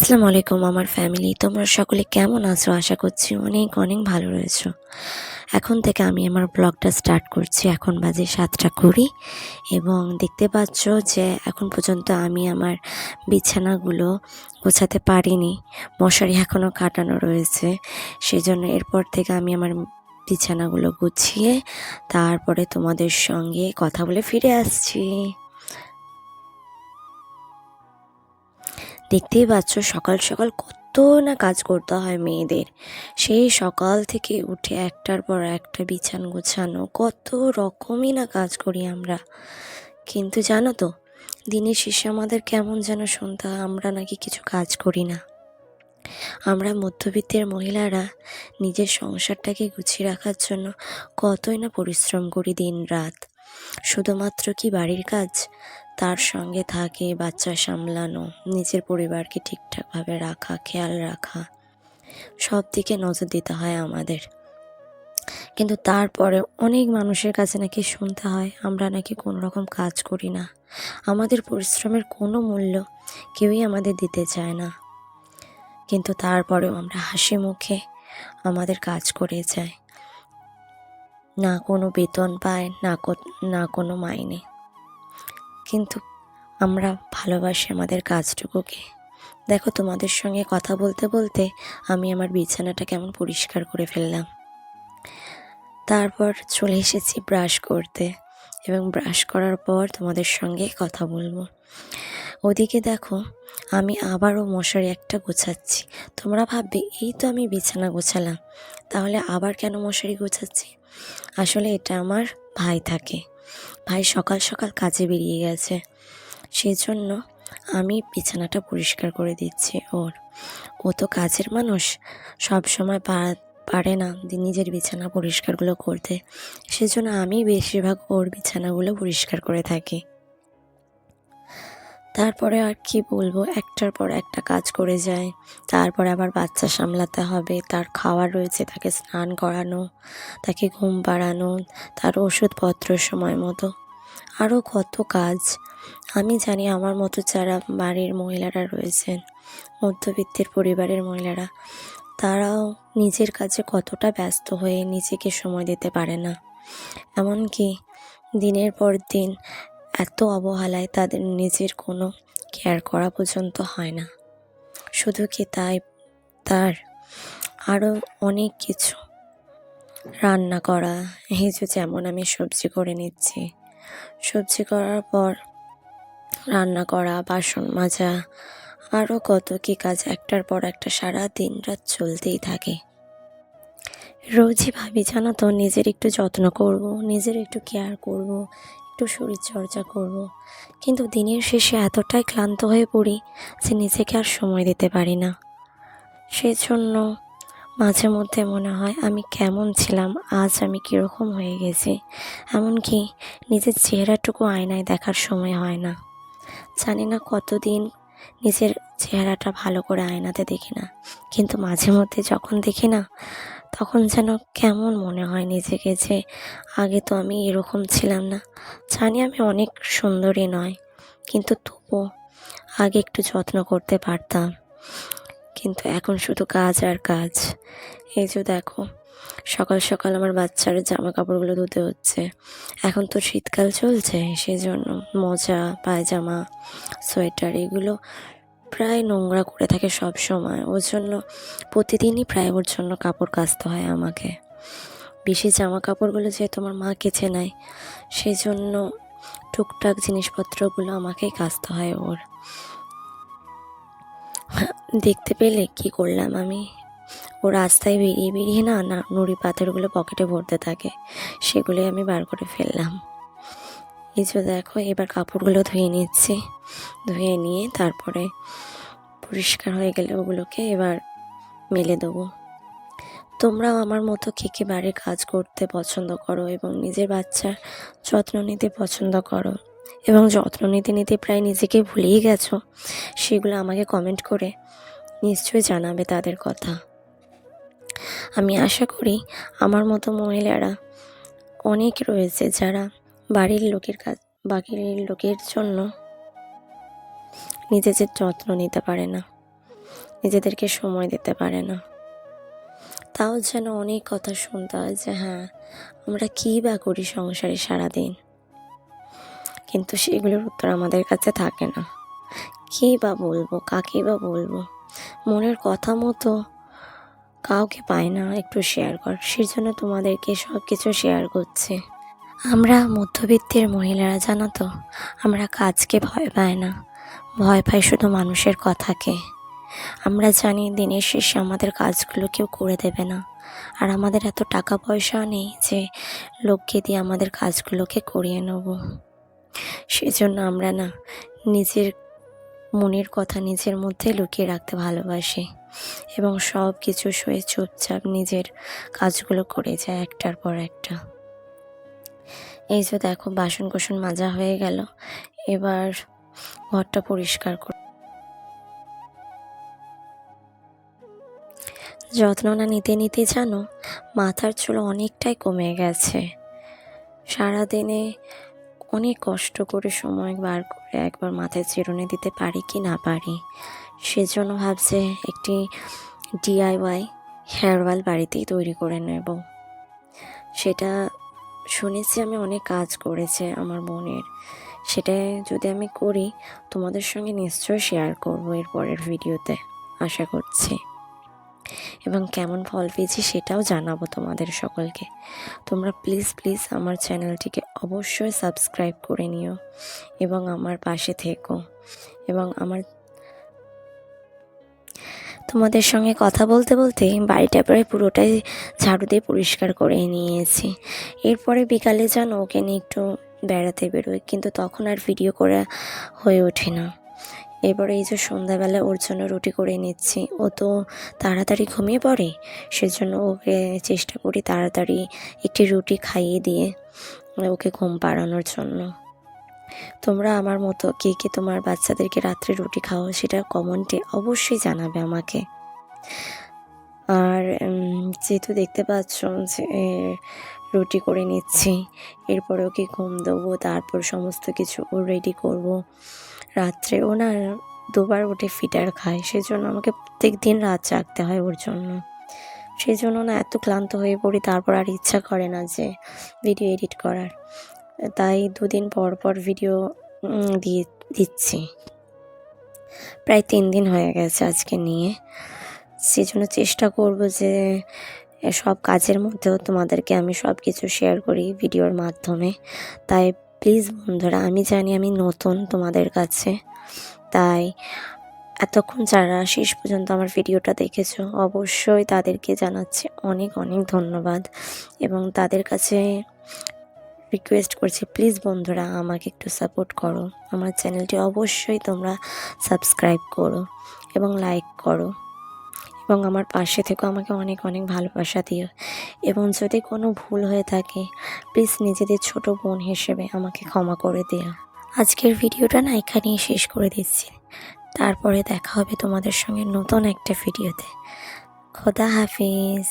আসসালামু আলাইকুম আমার ফ্যামিলি। তোমরা সকলে কেমন আছো? আশা করছি অনেক, অনেক ভালো রয়েছো। এখন থেকে আমি আমার ব্লগটা স্টার্ট করছি। এখন বাজে ৭টা ২০ এবং দেখতে পাচ্ছ যে এখন পর্যন্ত আমি আমার বিছানাগুলো গোছাতে পারিনি। মশারি এখনও কাটানো রয়েছে। সেজন্য এরপর থেকে আমি আমার বিছানাগুলো গুছিয়ে তারপরে তোমাদের সঙ্গে কথা বলে ফিরে আসছি। দেখতেই পাচ্ছ সকাল সকাল কত না কাজ করতে হয় মেয়েদের। সেই সকাল থেকে উঠে একটার পর একটা বিছান গোছানো, কত রকমই না কাজ করি আমরা। কিন্তু জানো তো, দিনের শেষে আমাদের কেমন যেন শুনতে হয় আমরা নাকি কিছু কাজ করি না। আমরা মধ্যবিত্তের মহিলারা নিজের সংসারটাকে গুছিয়ে রাখার জন্য কতই না পরিশ্রম করি দিন রাত। শুধুমাত্র কি বাড়ির কাজ, তার সঙ্গে থাকে বাচ্চা সামলানো, নিজের পরিবারকে ঠিকঠাকভাবে রাখা, খেয়াল রাখা, সব দিকে নজর দিতে হয় আমাদের। কিন্তু তারপরে অনেক মানুষের কাছে নাকি শুনতে হয় আমরা নাকি কোনো রকম কাজ করি না, আমাদের পরিশ্রমের কোনো মূল্য কেউই আমাদের দিতে চায় না। কিন্তু তারপরেও আমরা হাসি মুখে আমাদের কাজ করে যাই, না কোনো বেতন পায়, না কোনো মাইনে। কিন্তু আমরা ভালোবাসি আমাদের কাজটুকুকে। দেখো, তোমাদের সঙ্গে কথা বলতে বলতে আমি আমার বিছানাটা কেমন পরিষ্কার করে ফেললাম। তারপর চলে এসেছি ব্রাশ করতে এবং ব্রাশ করার পর তোমাদের সঙ্গে কথা বলবো। ওদিকে দেখো, আমি আবারও মশারি একটা গোছাচ্ছি। তোমরা ভাববে এই তো আমি বিছানা গোছালাম, তাহলে আবার কেন মশারি গোছাচ্ছি? আসলে এটা আমার ভাই থাকে। ভাই সকাল সকাল কাজে বেরিয়ে গেছে, সেজন্য আমি বিছানাটা পরিষ্কার করে দিচ্ছি ওর। ও তো কাজের মানুষ, সব সময় পারে না নিজের বিছানা পরিষ্কারগুলো করতে। সেজন্য আমি বেশিরভাগ ওর বিছানাগুলো পরিষ্কার করে থাকি। তারপরে আর কি বলবো, একটার পর একটা কাজ করে যায়। তারপরে আবার বাচ্চা সামলাতে হবে, তার খাওয়ার রয়েছে, তাকে স্নান করানো, তাকে ঘুম পাড়ানো, তার ওষুধপত্র সময় মতো, আরও কত কাজ। আমি জানি আমার মতো যারা বাড়ির মহিলারা রয়েছেন, মধ্যবিত্তের পরিবারের মহিলারা, তারাও নিজের কাজে কতটা ব্যস্ত হয়ে নিজেকে সময় দিতে পারে না। এমনকি দিনের পর দিন এত অবহেলায় তাদের নিজের কোনো কেয়ার করা পর্যন্ত হয় না। শুধু কি তাই, তার আরও অনেক কিছু রান্না করা। এই যে যেমন আমি সবজি করে নিচ্ছি, সবজি করার পর রান্না করা, বাসন মাজা, আরও কত কী কাজ একটার পর একটা সারা দিন রাত চলতেই থাকে। রোজই ভাবি জানো তো, নিজের একটু যত্ন করব, নিজের একটু কেয়ার করব, একটু শরীরচর্চা করব, কিন্তু দিনের শেষে এতটাই ক্লান্ত হয়ে পড়ি যে নিজেকে আর সময় দিতে পারি না। সেজন্য মাঝে মধ্যে মনে হয় আমি কেমন ছিলাম, আজ আমি কীরকম হয়ে গেছি। এমনকি নিজের চেহারাটুকু আয়নায় দেখার সময় হয় না। জানি না কতদিন নিজের চেহারাটা ভালো করে আয়নাতে দেখি না, কিন্তু মাঝে মধ্যে যখন দেখি না, তখন যেন কেমন মনে হয় নিজেকে যে আগে তো আমি এরকম ছিলাম না। জানি আমি অনেক সুন্দরী নয়, কিন্তু তবুও আগে একটু যত্ন করতে পারতাম। কিন্তু এখন শুধু কাজ আর কাজ। এই যে দেখো, সকাল সকাল আমার বাচ্চার জামা কাপড়গুলো ধুতে হচ্ছে। এখন তো শীতকাল চলছে, সেজন্য মোজা, পায়জামা, সোয়েটার এগুলো প্রায় নোংরা করে থাকে সব সময়। ওর জন্য প্রতিদিনই প্রায় ওর জন্য কাপড় কাচতে হয় আমাকে। বেশি জামা কাপড়গুলো যেহেতু আমার মা কেচে নেয়, সেই জন্য টুকটাক জিনিসপত্রগুলো আমাকেই কাচতে হয় ওর। দেখতে পেলে কি করলাম আমি? ও রাস্তায় বেরিয়ে বেরিয়ে না নুড়ি পাথরগুলো পকেটে ভরতে থাকে, সেগুলোই আমি বার করে ফেললাম। এই যে দেখো, এবার কাপড়গুলো ধুয়ে নিচ্ছি। ধুয়ে নিয়ে তারপরে পরিষ্কার হয়ে গেলে ওগুলোকে এবার মেলে দেবো। তোমরাও আমার মতো কে কে বাড়ির কাজ করতে পছন্দ করো এবং নিজের বাচ্চার যত্ন নিতে পছন্দ করো, এবং যত্ন নিতে নিতে প্রায় নিজেকে ভুলেই গেছো, সেগুলো আমাকে কমেন্ট করে নিশ্চয়ই জানাবে তাদের কথা। আমি আশা করি আমার মতো মহিলারা অনেক রয়েছে যারা বাড়ির লোকের জন্য নিজেদের যত্ন নিতে পারে না। নিজেদেরকে সময় দিতে পারে না। তাও যেন অনেক কথা শুনতে হয় যে হ্যাঁ, আমরা কী বা করি সংসারে সারাদিন, কিন্তু সেগুলোর উত্তর আমাদের কাছে থাকে না। কী বা বলবো, কাকে বা বলবো, মনের কথা মতো কাউকে পাই না একটু শেয়ার কর, সেজন্য তোমাদেরকে সব কিছু শেয়ার করছি। আমরা মধ্যবিত্তের মহিলারা জানো তো, আমরা কাজকে ভয় পাই না, ভয় পাই শুধু মানুষের কথাকে। আমরা জানি দিনের শেষে আমাদের কাজগুলো কেউ করে দেবে না, আর আমাদের এত টাকা পয়সাও নেই যে লোককে দিয়ে আমাদের কাজগুলোকে করিয়ে নেব। সেজন্য আমরা না নিজের মনের কথা নিজের মধ্যে লুকিয়ে রাখতে ভালোবাসি এবং সব কিছু সয়ে চুপচাপ নিজের কাজগুলো করে যায় একটার পর একটা। এই যে দেখো, বাসন কোসন মাজা হয়ে গেল, এবার ঘরটা পরিষ্কার কর। যত্ন না নিতে নিতে জানো, মাথার চুল অনেকটাই কমে গেছে। সারাদিনে অনেক কষ্ট করে সময় বার করে একবার মাথায় চিরুনি দিতে পারি কি না পারি, সেজন্য ভাবছে একটি DIY হেয়ার অয়েল বাড়িতেই তৈরি করে নেব। সেটা শুনেছি আমি অনেক কাজ করেছে আমার বোনের, সেটা যদি আমি করি তোমাদের সঙ্গে নিশ্চয়ই শেয়ার করবো এর পরের ভিডিওতে আশা করছি, এবং কেমন ফল পেয়েছি সেটাও জানাবো তোমাদের সকলকে। তোমরা প্লিজ প্লিজ আমার চ্যানেলটিকে অবশ্যই সাবস্ক্রাইব করে নিও এবং আমার পাশে থেকো। এবং তোমাদের সঙ্গে কথা বলতে বলতে বাড়িটা প্রায় পুরোটাই ঝাড়ু দিয়ে পরিষ্কার করে নিয়েছি। এরপরে বিকালে যেন ওকে নিয়ে একটু বেড়াতে বেরোই, কিন্তু তখন আর ভিডিও করা হয়ে ওঠে না। এবারে এই যে সন্ধ্যাবেলা ওর জন্য রুটি করে নিচ্ছি, ও তো তাড়াতাড়ি ঘুমিয়ে পড়ে, সেজন্য ওকে চেষ্টা করি তাড়াতাড়ি একটি রুটি খাইয়ে দিয়ে ওকে ঘুম পাড়ানোর জন্য। তোমরা আমার মতো কে কে তোমার বাচ্চাদেরকে রাত্রে রুটি খাও সেটা কমেন্টে অবশ্যই জানাবে আমাকে। আর যেহেতু দেখতে পাচ্ছ যে রুটি করে নিচ্ছি, এরপরে ওকে ঘুম দেবো, তারপর সমস্ত কিছু ও রেডি করব। রাত্রে ও না দুবার উঠে ফিটার খায়, সেজন্য আমাকে প্রত্যেক দিন রাত জাগতে হয় ওর জন্য। সেই জন্য না এত ক্লান্ত হয়ে পড়ি, তারপর আর ইচ্ছা করে না যে ভিডিও এডিট করার। তাই 2 দিন পর পর ভিডিও দিচ্ছি। প্রায় 3 দিন হয়ে গেছে আজকে নিয়ে। সেজন্য চেষ্টা করব যে সব কাজের মধ্যেও তোমাদেরকে আমি সব কিছু শেয়ার করি ভিডিওর মাধ্যমে। তাই প্লিজ বন্ধুরা, আমি জানি আমি নতুন তোমাদের কাছে, তাই এতক্ষণ যারা শেষ পর্যন্ত আমার ভিডিওটা দেখেছো অবশ্যই তাদেরকে জানাচ্ছি অনেক অনেক ধন্যবাদ, এবং তাদের কাছে রিকোয়েস্ট করছি প্লিজ বন্ধুরা আমাকে একটু সাপোর্ট করো। আমার চ্যানেলটি অবশ্যই তোমরা সাবস্ক্রাইব করো এবং লাইক করো, এবং আমার পাশে থেকেও আমাকে অনেক অনেক ভালোবাসা দিও। এবং যদি কোনো ভুল হয়ে থাকে প্লিজ নিজেদের ছোট বোন হিসেবে আমাকে ক্ষমা করে দিও। আজকের ভিডিওটা না এখানেই শেষ করে দিচ্ছি, তারপরে দেখা হবে তোমাদের সঙ্গে নতুন একটা ভিডিওতে। খোদা হাফিজ।